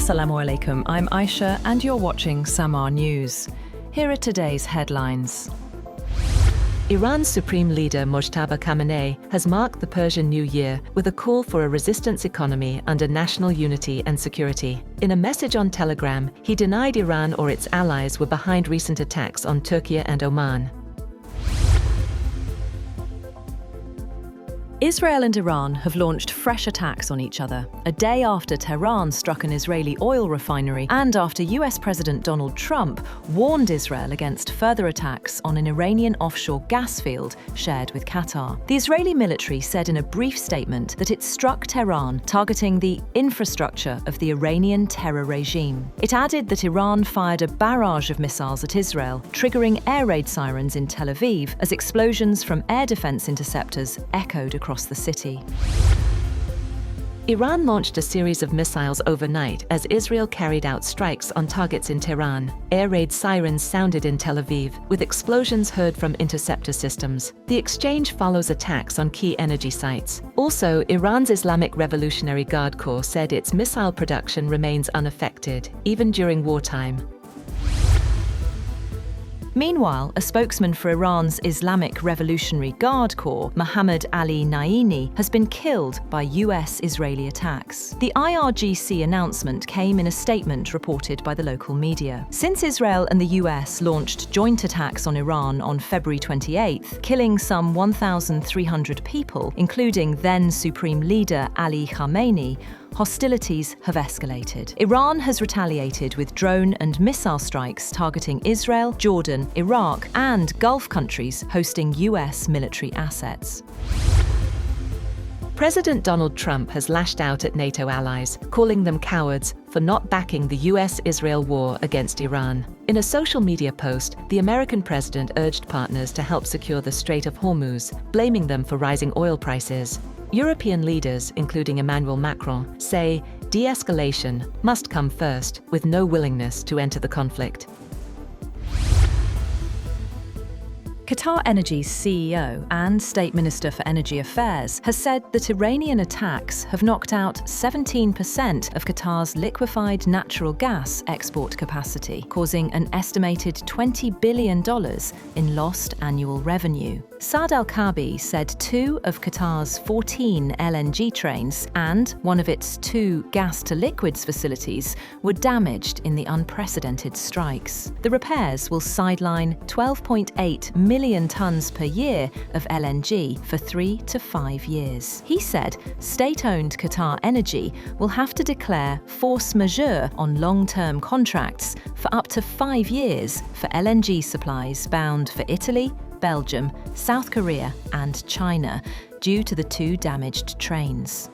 Assalamu alaikum, I'm Aisha and you're watching Samaa News. Here are today's headlines. Iran's Supreme Leader Mojtaba Khamenei has marked the Persian New Year with a call for a resistance economy under national unity and security. In a message on Telegram, he denied Iran or its allies were behind recent attacks on Turkey and Oman. Israel and Iran have launched fresh attacks on each other, a day after Tehran struck an Israeli oil refinery and after US President Donald Trump warned Israel against further attacks on an Iranian offshore gas field shared with Qatar. The Israeli military said in a brief statement that it struck Tehran, targeting the infrastructure of the Iranian terror regime. It added that Iran fired a barrage of missiles at Israel, triggering air raid sirens in Tel Aviv as explosions from air defense interceptors echoed across the city. Iran launched a series of missiles overnight as Israel carried out strikes on targets in Tehran. Air raid sirens sounded in Tel Aviv, with explosions heard from interceptor systems. The exchange follows attacks on key energy sites. Also, Iran's Islamic Revolutionary Guard Corps said its missile production remains unaffected, even during wartime. Meanwhile, a spokesman for Iran's Islamic Revolutionary Guard Corps, Mohammad Ali Naeini, has been killed by US-Israeli attacks. The IRGC announcement came in a statement reported by the local media. Since Israel and the US launched joint attacks on Iran on February 28th, killing some 1,300 people, including then Supreme Leader Ali Khamenei, hostilities have escalated. Iran has retaliated with drone and missile strikes targeting Israel, Jordan, Iraq, and Gulf countries hosting US military assets. President Donald Trump has lashed out at NATO allies, calling them cowards for not backing the US-Israel war against Iran. In a social media post, the American president urged partners to help secure the Strait of Hormuz, blaming them for rising oil prices. European leaders, including Emmanuel Macron, say de-escalation must come first, with no willingness to enter the conflict. Qatar Energy's CEO and State Minister for Energy Affairs has said that Iranian attacks have knocked out 17% of Qatar's liquefied natural gas export capacity, causing an estimated $20 billion in lost annual revenue. Saad Al-Kaabi said 2 of Qatar's 14 LNG trains and one of its 2 gas-to-liquids facilities were damaged in the unprecedented strikes. The repairs will sideline 12.8 million tonnes per year of LNG for 3 to 5 years. He said state-owned Qatar Energy will have to declare force majeure on long-term contracts for up to 5 years for LNG supplies bound for Italy, Belgium, South Korea and China due to the 2 damaged trains.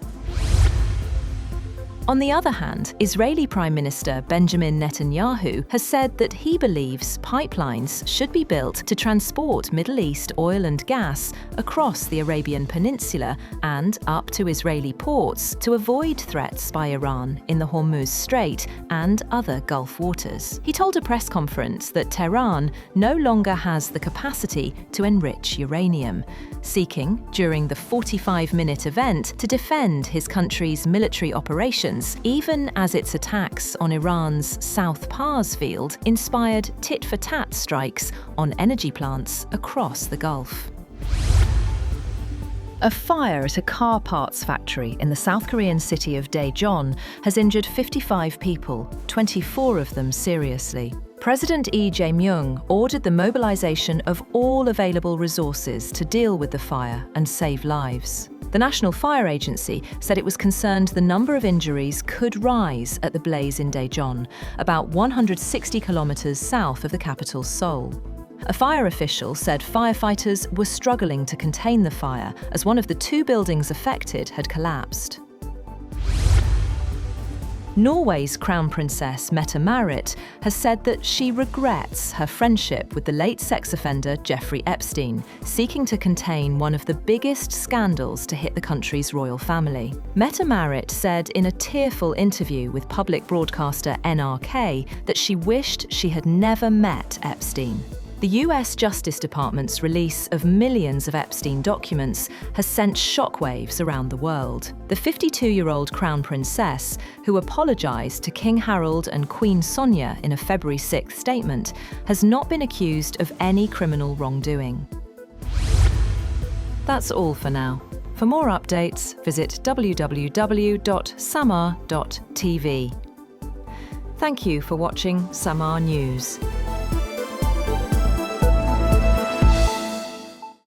On the other hand, Israeli Prime Minister Benjamin Netanyahu has said that he believes pipelines should be built to transport Middle East oil and gas across the Arabian Peninsula and up to Israeli ports to avoid threats by Iran in the Hormuz Strait and other Gulf waters. He told a press conference that Tehran no longer has the capacity to enrich uranium, seeking, during the 45-minute event, to defend his country's military operations, even as its attacks on Iran's South Pars field inspired tit-for-tat strikes on energy plants across the Gulf. A fire at a car parts factory in the South Korean city of Daejeon has injured 55 people, 24 of them seriously. President Lee Jae-myung ordered the mobilization of all available resources to deal with the fire and save lives. The National Fire Agency said it was concerned the number of injuries could rise at the blaze in Daejeon, about 160 kilometers south of the capital Seoul. A fire official said firefighters were struggling to contain the fire as one of the 2 buildings affected had collapsed. Norway's Crown Princess Mette-Marit has said that she regrets her friendship with the late sex offender Jeffrey Epstein, seeking to contain one of the biggest scandals to hit the country's royal family. Mette-Marit said in a tearful interview with public broadcaster NRK that she wished she had never met Epstein. The US Justice Department's release of millions of Epstein documents has sent shockwaves around the world. The 52-year-old Crown Princess, who apologized to King Harold and Queen Sonja in a February 6th statement, has not been accused of any criminal wrongdoing. That's all for now. For more updates, visit www.samaa.tv. Thank you for watching Samaa News.